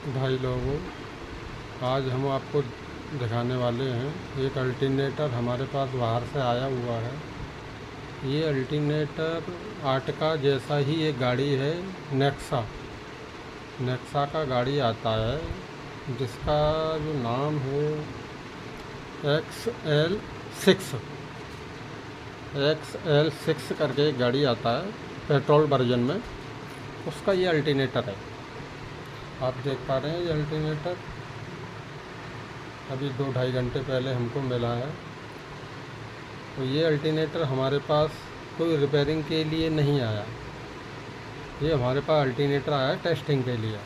भाई लोगों, आज हम आपको दिखाने वाले हैं एक अल्टरनेटर हमारे पास बाहर से आया हुआ है। ये अल्टरनेटर आर्टिका जैसा ही एक गाड़ी है, नेक्सा का गाड़ी आता है जिसका जो नाम है XL6 करके एक गाड़ी आता है पेट्रोल वर्जन में, उसका ये अल्टरनेटर है। आप देख पा रहे हैं ये अल्टरनेटर अभी 2-2.5 घंटे पहले हमको मिला है। तो ये अल्टरनेटर हमारे पास कोई रिपेयरिंग के लिए नहीं आया, ये हमारे पास अल्टरनेटर आया टेस्टिंग के लिए।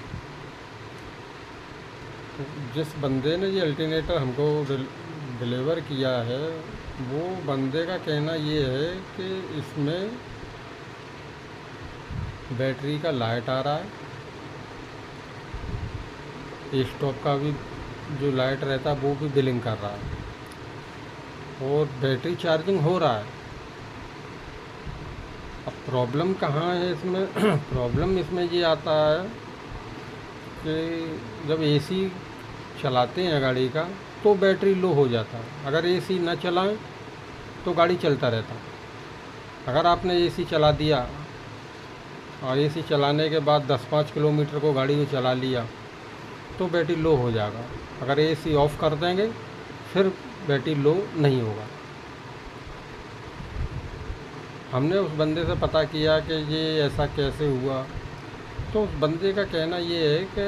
तो जिस बंदे ने ये अल्टरनेटर हमको डिलीवर किया है, वो बंदे का कहना ये है कि इसमें बैटरी का लाइट आ रहा है, स्टॉप का भी जो लाइट रहता है वो भी बिलिंग कर रहा है, और बैटरी चार्जिंग हो रहा है। अब प्रॉब्लम कहाँ है इसमें? प्रॉब्लम इसमें ये आता है कि जब एसी चलाते हैं गाड़ी का तो बैटरी लो हो जाता है। अगर एसी ना चलाएं तो गाड़ी चलता रहता। अगर आपने एसी चला दिया और एसी चलाने के बाद 10-5 किलोमीटर को गाड़ी को चला लिया तो बैटरी लो हो जाएगा। अगर एसी ऑफ़ कर देंगे फिर बैटरी लो नहीं होगा। हमने उस बंदे से पता किया कि ये ऐसा कैसे हुआ, तो उस बंदे का कहना ये है कि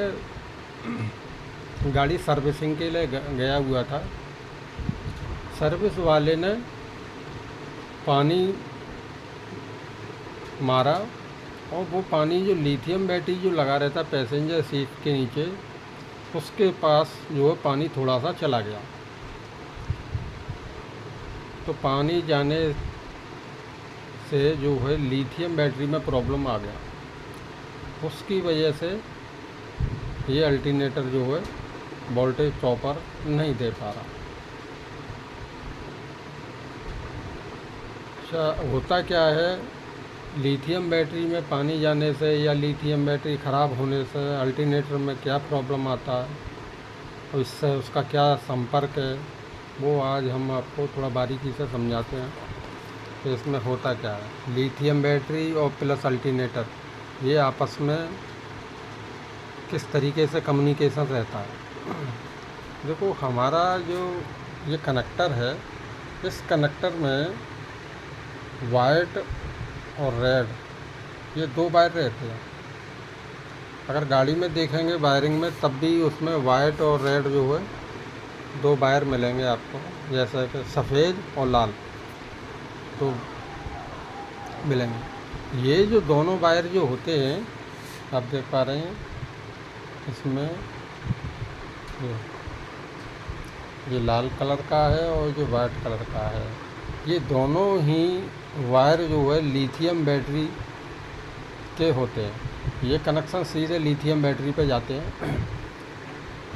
गाड़ी सर्विसिंग के लिए गया हुआ था। सर्विस वाले ने पानी मारा और वो पानी जो लिथियम बैटरी जो लगा रहता पैसेंजर सीट के नीचे, उसके पास जो है पानी थोड़ा सा चला गया। तो पानी जाने से जो है लिथियम बैटरी में प्रॉब्लम आ गया, उसकी वजह से ये अल्टरनेटर जो है वोल्टेज प्रॉपर नहीं दे पा रहा। अच्छा, होता क्या है, लिथियम बैटरी में पानी जाने से या लिथियम बैटरी ख़राब होने से अल्टरनेटर में क्या प्रॉब्लम आता है और इससे उसका क्या संपर्क है, वो आज हम आपको थोड़ा बारीकी से समझाते हैं कि इसमें होता क्या है। लिथियम बैटरी और प्लस अल्टरनेटर ये आपस में किस तरीके से कम्युनिकेशन रहता है। देखो, हमारा जो ये कनेक्टर है, इस कनेक्टर में वाइट और रेड ये 2 वायर रहते हैं। अगर गाड़ी में देखेंगे वायरिंग में, तब भी उसमें वाइट और रेड जो है 2 वायर मिलेंगे आपको, जैसे कि सफ़ेद और लाल 2 मिलेंगे। ये जो दोनों वायर जो होते हैं, आप देख पा रहे हैं इसमें ये लाल कलर का है और जो वाइट कलर का है, ये दोनों ही वायर जो है लिथियम बैटरी के होते हैं। ये कनेक्शन सीधे लिथियम बैटरी पे जाते हैं।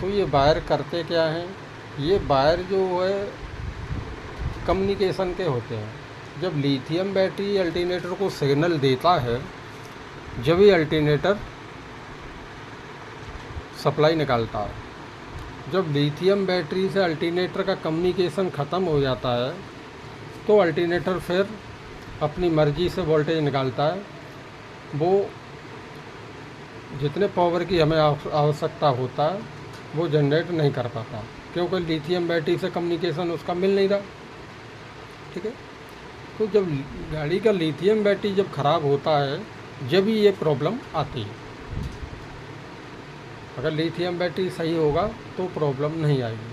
तो ये वायर करते क्या हैं, ये वायर जो है कम्युनिकेशन के होते हैं। जब लिथियम बैटरी अल्टरनेटर को सिग्नल देता है, जब ये अल्टरनेटर सप्लाई निकालता है। जब लिथियम बैटरी से अल्टरनेटर का कम्युनिकेशन ख़त्म हो जाता है तो अल्टरनेटर फिर अपनी मर्ज़ी से वोल्टेज निकालता है। वो जितने पावर की हमें आवश्यकता होता है वो जनरेट नहीं कर पाता, क्योंकि लिथियम बैटरी से कम्युनिकेशन उसका मिल नहीं रहा। ठीक है, तो जब गाड़ी का लिथियम बैटरी जब ख़राब होता है, जब ही ये प्रॉब्लम आती है। अगर लिथियम बैटरी सही होगा तो प्रॉब्लम नहीं आएगी।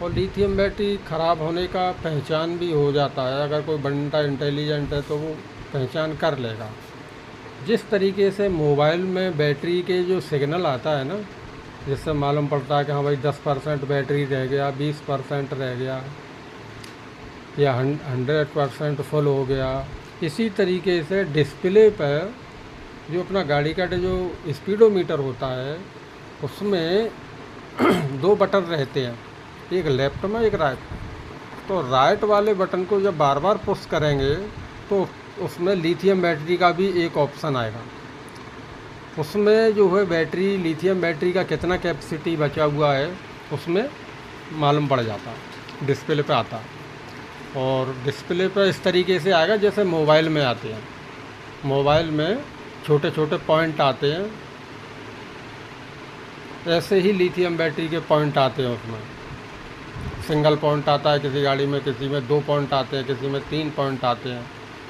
और लिथियम बैटरी ख़राब होने का पहचान भी हो जाता है। अगर कोई बंदा इंटेलिजेंट है तो वो पहचान कर लेगा। जिस तरीके से मोबाइल में बैटरी के जो सिग्नल आता है ना, जिससे मालूम पड़ता है कि हाँ भाई 10% बैटरी रह गया, 20% रह गया, या 100% फुल हो गया। इसी तरीके से डिस्प्ले पर जो अपना गाड़ी का जो स्पीडोमीटर होता है, उसमें 2 बटन रहते हैं, एक लेफ़्ट में एक राइट। तो राइट वाले बटन को जब बार बार पुश करेंगे तो उसमें लिथियम बैटरी का भी एक ऑप्शन आएगा। उसमें जो है बैटरी, लिथियम बैटरी का कितना कैपेसिटी बचा हुआ है उसमें मालूम पड़ जाता है, डिस्प्ले पे आता है। और डिस्प्ले पर इस तरीके से आएगा जैसे मोबाइल में आते हैं। मोबाइल में छोटे छोटे पॉइंट आते हैं, ऐसे ही लिथियम बैटरी के पॉइंट आते हैं। उसमें सिंगल पॉइंट आता है किसी गाड़ी में, किसी में 2 पॉइंट आते हैं, किसी में 3 पॉइंट आते हैं।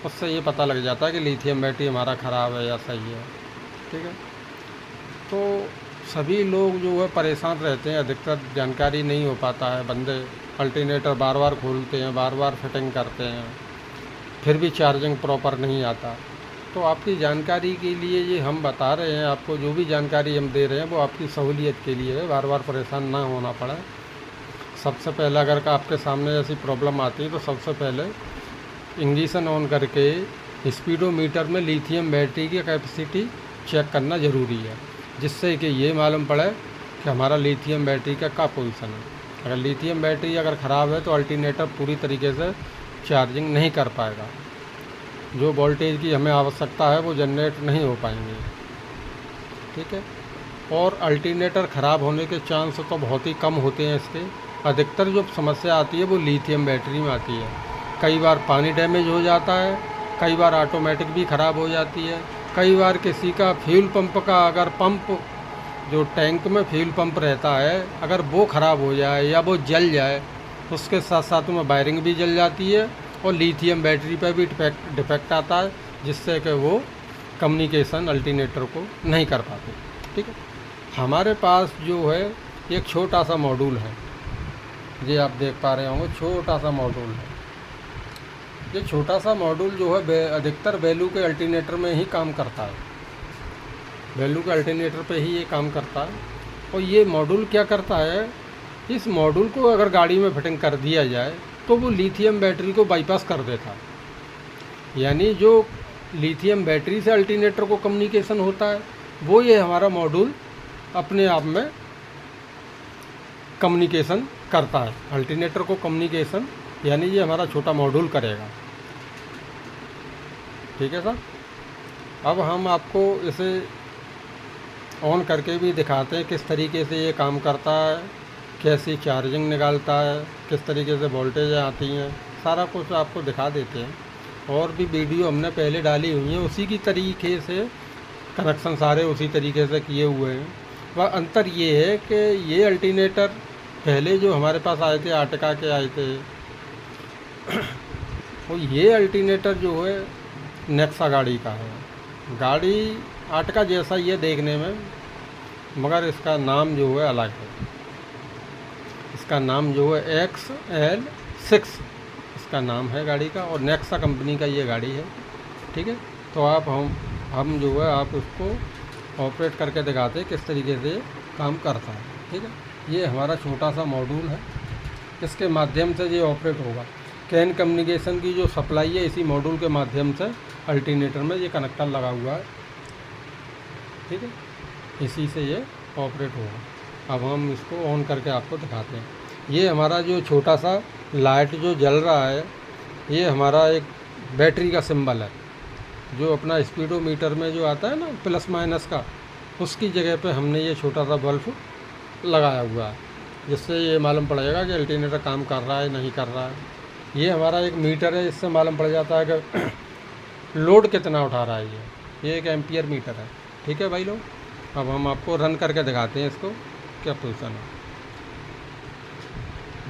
उससे ये पता लग जाता है कि लिथियम बैटरी हमारा ख़राब है या सही है। ठीक है, तो सभी लोग जो है परेशान रहते हैं, अधिकतर जानकारी नहीं हो पाता है। बंदे अल्टरनेटर बार बार खोलते हैं, बार बार फिटिंग करते हैं, फिर भी चार्जिंग प्रॉपर नहीं आता। तो आपकी जानकारी के लिए ये हम बता रहे हैं, आपको जो भी जानकारी हम दे रहे हैं वो आपकी सहूलियत के लिए है, बार बार परेशान ना होना पड़े। सबसे पहले अगर आपके सामने ऐसी प्रॉब्लम आती है तो सबसे पहले इग्निशन ऑन करके स्पीडोमीटर में लिथियम बैटरी की कैपेसिटी चेक करना ज़रूरी है, जिससे कि ये मालूम पड़े कि हमारा लिथियम बैटरी का क्या पोजीशन है। अगर लिथियम बैटरी अगर ख़राब है तो अल्टरनेटर पूरी तरीके से चार्जिंग नहीं कर पाएगा, जो वोल्टेज की हमें आवश्यकता है वो जनरेट नहीं हो पाएंगे। ठीक है, और अल्टरनेटर ख़राब होने के चांस तो बहुत ही कम होते हैं इसके। अधिकतर जो समस्या आती है वो लिथियम बैटरी में आती है। कई बार पानी डैमेज हो जाता है, कई बार ऑटोमेटिक भी ख़राब हो जाती है, कई बार किसी का फ्यूल पंप का, अगर पंप जो टैंक में फ्यूल पंप रहता है अगर वो ख़राब हो जाए या वो जल जाए, उसके साथ साथ में वायरिंग भी जल जाती है और लिथियम बैटरी पर भी डिफेक्ट आता है, जिससे कि वो कम्युनिकेशन अल्टरनेटर को नहीं कर पाते। ठीक है, हमारे पास जो है एक छोटा सा मॉड्यूल है, ये आप देख पा रहे होंगे, छोटा सा मॉड्यूल है। ये छोटा सा मॉड्यूल जो है अधिकतर वैल्यू के अल्टरनेटर में ही काम करता है, वैल्यू के अल्टरनेटर पे ही ये काम करता है। और ये मॉड्यूल क्या करता है, इस मॉड्यूल को अगर गाड़ी में फिटिंग कर दिया जाए तो वो लिथियम बैटरी को बाईपास कर देता है। यानी जो लिथियम बैटरी से अल्टरनेटर को कम्युनिकेशन होता है वो ये हमारा मॉड्यूल अपने आप में कम्युनिकेशन करता है, अल्टरनेटर को कम्युनिकेशन, यानी ये हमारा छोटा मॉड्यूल करेगा। ठीक है सर, अब हम आपको इसे ऑन करके भी दिखाते हैं किस तरीके से ये काम करता है, कैसी चार्जिंग निकालता है, किस तरीके से वोल्टेज आती हैं, सारा कुछ आपको दिखा देते हैं। और भी वीडियो हमने पहले डाली हुई हैं, उसी की तरीके से कनेक्शन सारे उसी तरीके से किए हुए हैं। वह अंतर ये है कि ये अल्टरनेटर पहले जो हमारे पास आए थे आर्टिका के आए थे वो ये अल्टरनेटर जो है नेक्सा गाड़ी का है। गाड़ी आर्टिका जैसा ही है देखने में, मगर इसका नाम जो है अलग है। इसका नाम जो है XL6 इसका नाम है गाड़ी का, और नेक्सा कंपनी का ये गाड़ी है। ठीक है, तो आप हम जो है आप उसको ऑपरेट करके दिखाते हैं किस तरीके से काम करता है। ठीक है, ये हमारा छोटा सा मॉड्यूल है, इसके माध्यम से ये ऑपरेट होगा। कैन कम्युनिकेशन की जो सप्लाई है इसी मॉड्यूल के माध्यम से अल्टरनेटर में ये कनेक्टर लगा हुआ है। ठीक है, इसी से ये ऑपरेट होगा। अब हम इसको ऑन करके आपको दिखाते हैं। ये हमारा जो छोटा सा लाइट जो जल रहा है ये हमारा एक बैटरी का सिंबल है, जो अपना स्पीडोमीटर में जो आता है ना प्लस माइनस का, उसकी जगह पे हमने ये छोटा सा बल्ब लगाया हुआ है, जिससे ये मालूम पड़ेगा कि अल्टरनेटर काम कर रहा है नहीं कर रहा है। ये हमारा एक मीटर है, इससे मालूम पड़ जाता है कि लोड कितना उठा रहा है। ये एक एम्पियर मीटर है। ठीक है भाई लोग, अब हम आपको रन करके दिखाते हैं इसको क्या पोजीशन है।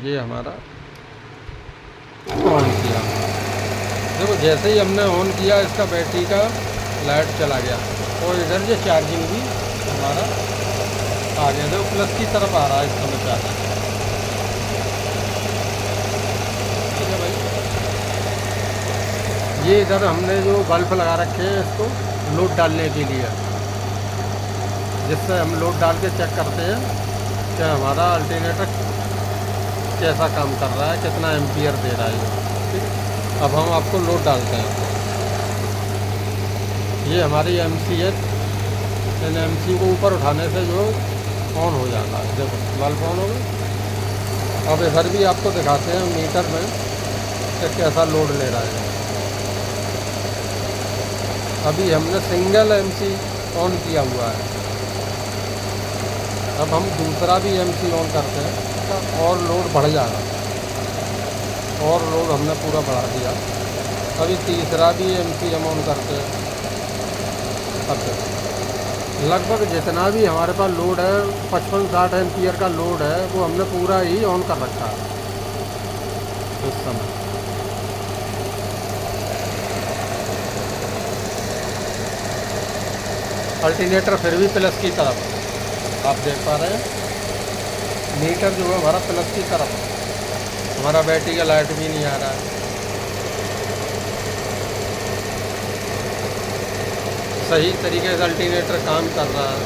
ये हमारा ऑन किया, देखो जैसे ही हमने ऑन किया इसका बैटरी का लाइट चला गया और इधर जो चार्जिंग भी हमारा आ गया, देखो प्लस की तरफ आ रहा है इस समय चार्जिंग। ठीक है भाई, ये इधर हमने जो बल्ब लगा रखे हैं इसको लोड डालने के लिए, जिससे हम लोड डाल के चेक करते हैं कि हमारा अल्टरनेटर कैसा काम कर रहा है, कितना एम्पियर दे रहा है। ठीक है, अब हम आपको लोड डालते हैं। ये हमारी MC है, इन MC को ऊपर उठाने से जो ऑन हो जाता है, देखो बल्ब ऑन हो गया। अब इधर भी आपको दिखाते हैं मीटर में कि कैसा लोड ले रहा है। अभी हमने सिंगल MC ऑन किया हुआ है। अब हम दूसरा भी एमसी ऑन करते हैं तो और लोड बढ़ जाएगा, और लोड हमने पूरा बढ़ा दिया। अभी तीसरा भी एमसी हम ऑन करते हैं। अब लगभग जितना भी हमारे पास लोड है 55-60 एम्पियर का लोड है, वो हमने पूरा ही ऑन कर रखा है इस समय। अल्टरनेटर फिर भी प्लस की तरफ, आप देख पा रहे हैं मीटर जो है हमारा प्लस की तरफ, हमारा बैटरी का लाइट भी नहीं आ रहा है। सही तरीके से अल्टरनेटर काम कर रहा है।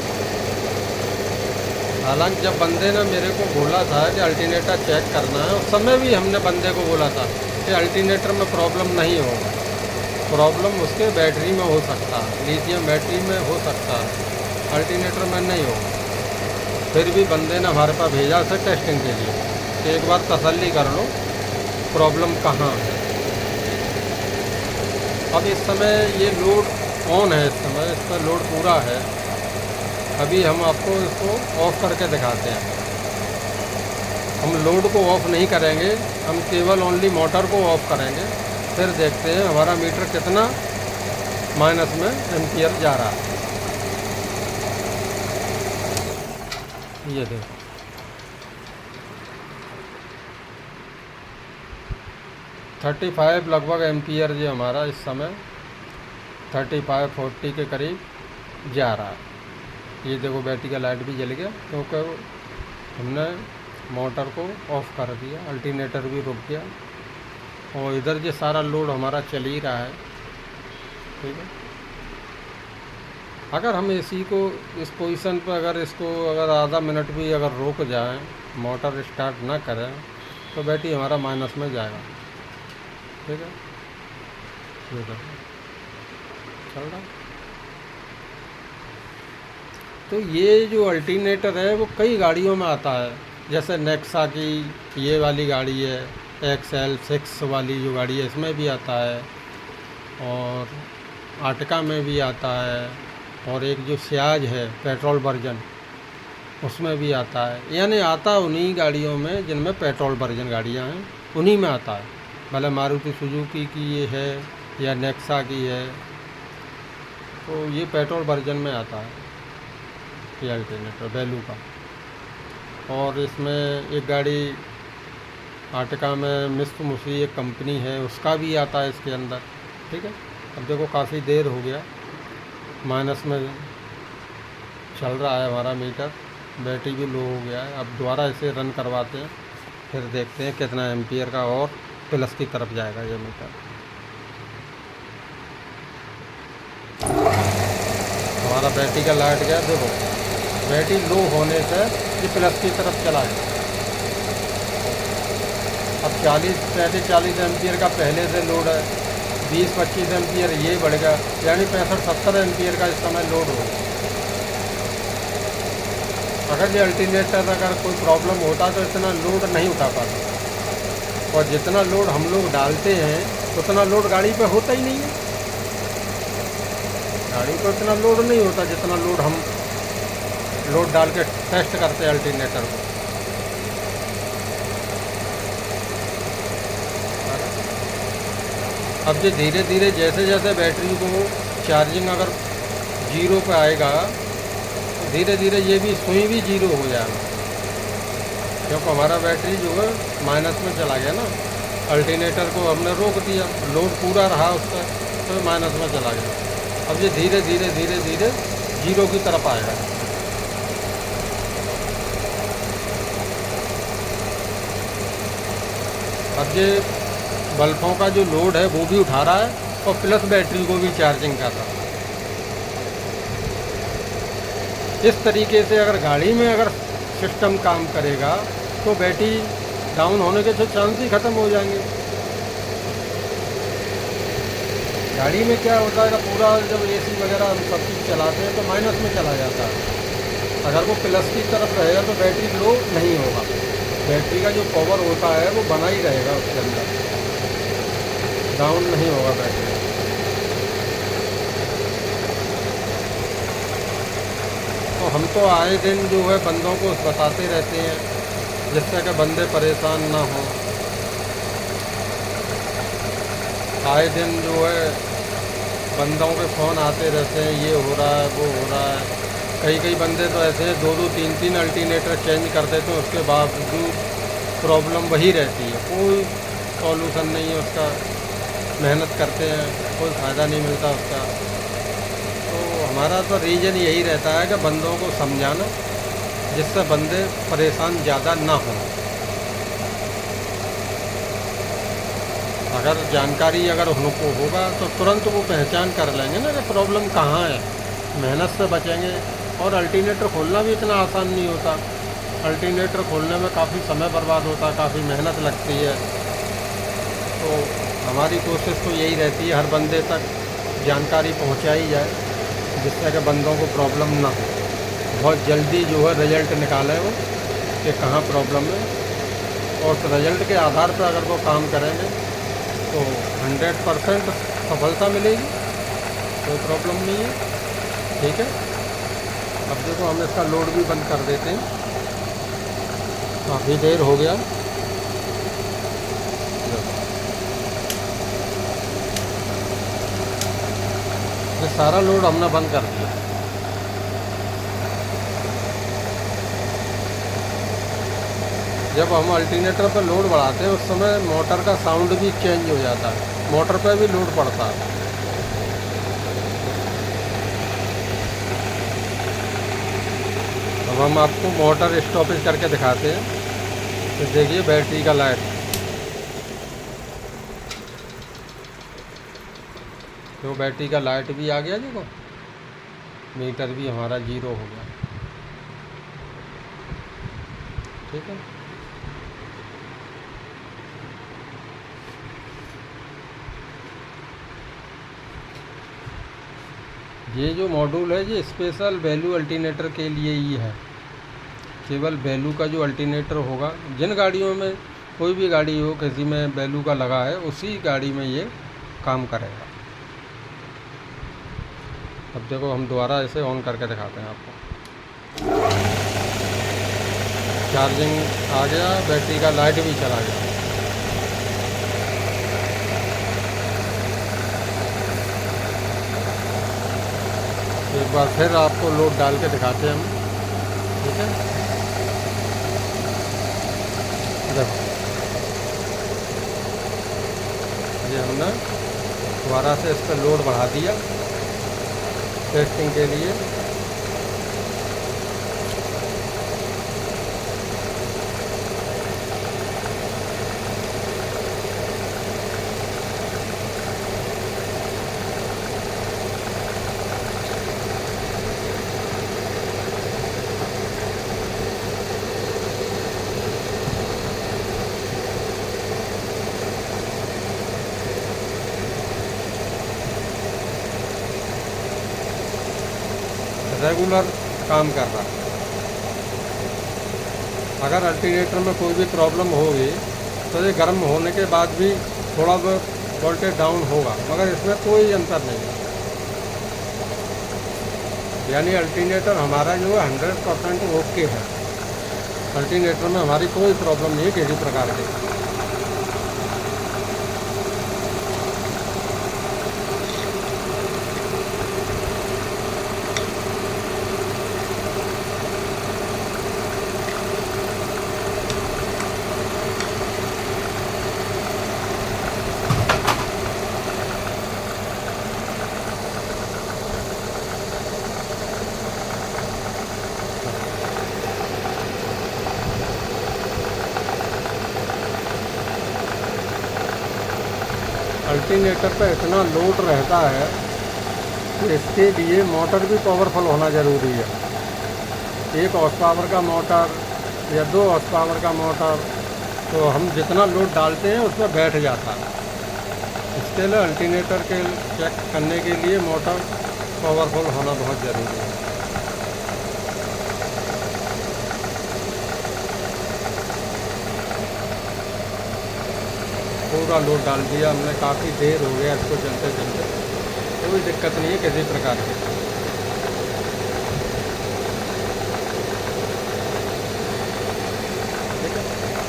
हालांकि जब बंदे ने मेरे को बोला था कि अल्टरनेटर चेक करना है, उस समय भी हमने बंदे को बोला था कि अल्टरनेटर में प्रॉब्लम नहीं होगा, प्रॉब्लम उसके बैटरी में हो सकता है, लिथियम बैटरी में हो सकता है, अल्टरनेटर में नहीं होगा। फिर भी बंदे ने हमारे पास भेजा था टेस्टिंग के लिए कि एक बार तसल्ली कर लो प्रॉब्लम कहाँ है। अब इस समय ये लोड ऑन है, इस समय इस पर लोड पूरा है। अभी हम आपको इसको ऑफ़ करके दिखाते हैं। हम लोड को ऑफ़ नहीं करेंगे, हम केवल ओनली मोटर को ऑफ़ करेंगे, फिर देखते हैं हमारा मीटर कितना माइनस में एम्पियर जा रहा है। ये देखो 35 लगभग एम्पियर जो हमारा इस समय 35-40 के करीब जा रहा है। ये देखो बैटरी का लाइट भी जल गया क्योंकि हमने मोटर को ऑफ़ कर दिया, अल्टरनेटर भी रुक गया, और इधर ये सारा लोड हमारा चल ही रहा है। ठीक है, अगर हम एसी को इस पोजीशन पर अगर आधा मिनट भी अगर रुक जाएं, मोटर स्टार्ट ना करें, तो बैटरी हमारा माइनस में जाएगा। ठीक है, ये देखो चल रहा। तो ये जो अल्टरनेटर है वो कई गाड़ियों में आता है, जैसे नेक्सा की ये वाली गाड़ी है, XL6 वाली जो गाड़ी है इसमें भी आता है, और आर्टिका में भी आता है, और एक जो सियाज है पेट्रोल वर्जन उसमें भी आता है। यानी आता उन्हीं गाड़ियों में जिनमें पेट्रोल वर्जन गाड़ियां हैं, उन्हीं में आता है। भले मारुति सुजुकी की ये है या नेक्सा की है, तो ये पेट्रोल वर्जन में आता है ये अल्टरनेटर वैल्यू का। और इसमें एक गाड़ी आर्टिका में मित्सुबिशी एक कंपनी है, उसका भी आता है इसके अंदर। ठीक है, अब देखो काफ़ी देर हो गया, माइनस में चल रहा है हमारा मीटर, बैटरी भी लो हो गया है। अब दोबारा इसे रन करवाते हैं, फिर देखते हैं कितना एम्पियर का और प्लस की तरफ जाएगा ये मीटर। हमारा बैटरी का लाइट गया, देखो बैटरी लो होने से ये प्लस की तरफ चला है। अब 40 एम्पियर का पहले से लोड है, 20-25 एम्पियर ये बढ़ गया, यानी 65-70 एम्पियर का इस समय लोड हो। अगर ये अल्टरनेटर अगर कोई प्रॉब्लम होता तो इतना लोड नहीं उठा पाता, और जितना लोड हम लोग डालते हैं उतना लोड गाड़ी पे होता ही नहीं है। गाड़ी पे उतना लोड नहीं होता जितना लोड हम लोड डाल के टेस्ट करते हैं अल्टरनेटर को। अब ये धीरे धीरे जैसे जैसे बैटरी को चार्जिंग अगर जीरो पे आएगा, तो धीरे धीरे ये भी सुई भी जीरो हो जाएगा, क्योंकि हमारा बैटरी जो है माइनस में चला गया ना। अल्टरनेटर को हमने रोक दिया, लोड पूरा रहा उसका, तो माइनस में चला गया। अब ये धीरे धीरे धीरे धीरे जीरो की तरफ आएगा। अब ये बल्बों का जो लोड है वो भी उठा रहा है, और प्लस बैटरी को भी चार्जिंग कर रहा है। इस तरीके से अगर गाड़ी में अगर सिस्टम काम करेगा तो बैटरी डाउन होने के तो चांस ही ख़त्म हो जाएंगे। गाड़ी में क्या होता है, पूरा जब एसी वगैरह हम सब चीज़ चलाते हैं तो माइनस में चला जाता है। अगर वो प्लस की तरफ रहेगा तो बैटरी लो नहीं होगा, बैटरी का जो पावर होता है वो बना ही रहेगा, उसके अंदर डाउन नहीं होगा बैटरी। हम तो आए दिन जो है बंदों को बताते रहते हैं, जिससे कि बंदे परेशान ना हों। आए दिन जो है बंदों के फ़ोन आते रहते हैं, ये हो रहा है वो हो रहा है। कई कई बंदे तो ऐसे हैं 2-2 3-3 अल्टरनेटर चेंज कर देते हैं, उसके बावजूद प्रॉब्लम वही रहती है, कोई सॉल्यूशन नहीं है उसका। मेहनत करते हैं, कोई फ़ायदा नहीं मिलता उसका। तो हमारा तो रीज़न यही रहता है कि बंदों को समझाना, जिससे बंदे परेशान ज़्यादा ना हों। अगर जानकारी अगर उनको होगा तो तुरंत वो पहचान कर लेंगे ना कि प्रॉब्लम कहाँ है, मेहनत से बचेंगे। और अल्टरनेटर खोलना भी इतना आसान नहीं होता। अल्टरनेटर खोलने में काफ़ी समय बर्बाद होता है, काफ़ी मेहनत लगती है। तो हमारी कोशिश तो यही रहती है हर बंदे तक जानकारी पहुंचाई जाए, जिससे कि बंदों को प्रॉब्लम ना हो। बहुत जल्दी जो है रिजल्ट निकाले वो कि कहाँ प्रॉब्लम है, और उस रिजल्ट के आधार पर अगर वो काम करेंगे तो 100% सफलता मिलेगी, कोई प्रॉब्लम नहीं है। ठीक है, अब देखो हम इसका लोड भी बंद कर देते हैं, काफ़ी देर हो गया। ये सारा लोड हमने बंद कर दिया। जब हम अल्टरनेटर पर लोड बढ़ाते हैं उस समय मोटर का साउंड भी चेंज हो जाता है, मोटर पर भी लोड पड़ता है। अब हम आपको मोटर स्टॉपेज करके दिखाते हैं। तो देखिए बैटरी का लाइट, तो बैटरी का लाइट भी आ गया, देखो मीटर भी हमारा 0 हो गया। ठीक है, ये जो मॉड्यूल है ये स्पेशल वैल्यू अल्टरनेटर के लिए ही है। केवल वैल्यू का जो अल्टरनेटर होगा, जिन गाड़ियों में कोई भी गाड़ी हो किसी में वैल्यू का लगा है, उसी गाड़ी में ये काम करेगा। अब देखो हम दोबारा इसे ऑन करके दिखाते हैं आपको। चार्जिंग आ गया, बैटरी का लाइट भी चला गया। एक बार फिर आपको लोड डाल के दिखाते हैं हम। ठीक है, देखो ये हमने दोबारा से इस पर लोड बढ़ा दिया टेस्टिंग के लिए। रेगुलर काम कर रहा है। अगर अल्टरनेटर में कोई भी प्रॉब्लम होगी तो ये गर्म होने के बाद भी थोड़ा बहुत वोल्टेज डाउन होगा, मगर इसमें कोई अंतर नहीं है। यानी अल्टरनेटर हमारा जो है 100% ओके है। अल्टरनेटर में हमारी कोई प्रॉब्लम नहीं है किसी प्रकार की। अल्टरनेटर पर इतना लोड रहता है कि इसके लिए मोटर भी पावरफुल होना ज़रूरी है। 1 हॉर्स पावर का मोटर या 2 हॉर्स पावर का मोटर, तो हम जितना लोड डालते हैं उसमें बैठ जाता है। इसके लिए अल्टरनेटर के चेक करने के लिए मोटर पावरफुल होना बहुत ज़रूरी है। पूरा लोड डाल दिया हमने, काफ़ी देर हो गया इसको चलते चलते, कोई दिक्कत नहीं है किसी प्रकार की।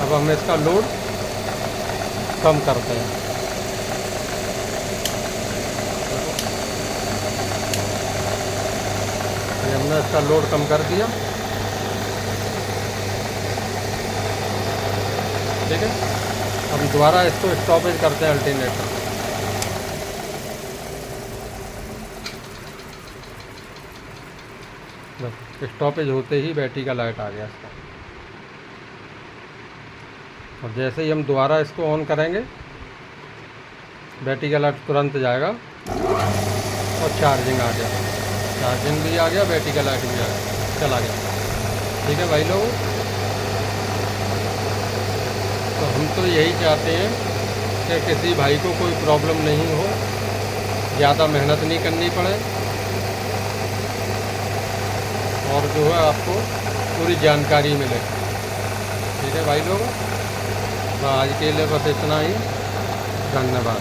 अब हम इसका लोड कम करते हैं। ये हमने इसका लोड कम कर दिया। ठीक है, हम दोबारा इसको स्टॉपेज करते हैं अल्टरनेटर। स्टॉपेज होते ही बैटरी का लाइट आ गया इसका। और जैसे ही हम दोबारा इसको ऑन करेंगे बैटरी का लाइट तुरंत जाएगा और चार्जिंग आ गया, चार्जिंग भी आ गया, बैटरी का लाइट भी आ गया, चला गया। ठीक है भाई लोग, तो हम तो यही चाहते हैं कि किसी भाई को कोई प्रॉब्लम नहीं हो, ज़्यादा मेहनत नहीं करनी पड़े, और जो है आपको पूरी जानकारी मिले। ठीक है भाई लोग, तो आज के लिए बस इतना ही। धन्यवाद।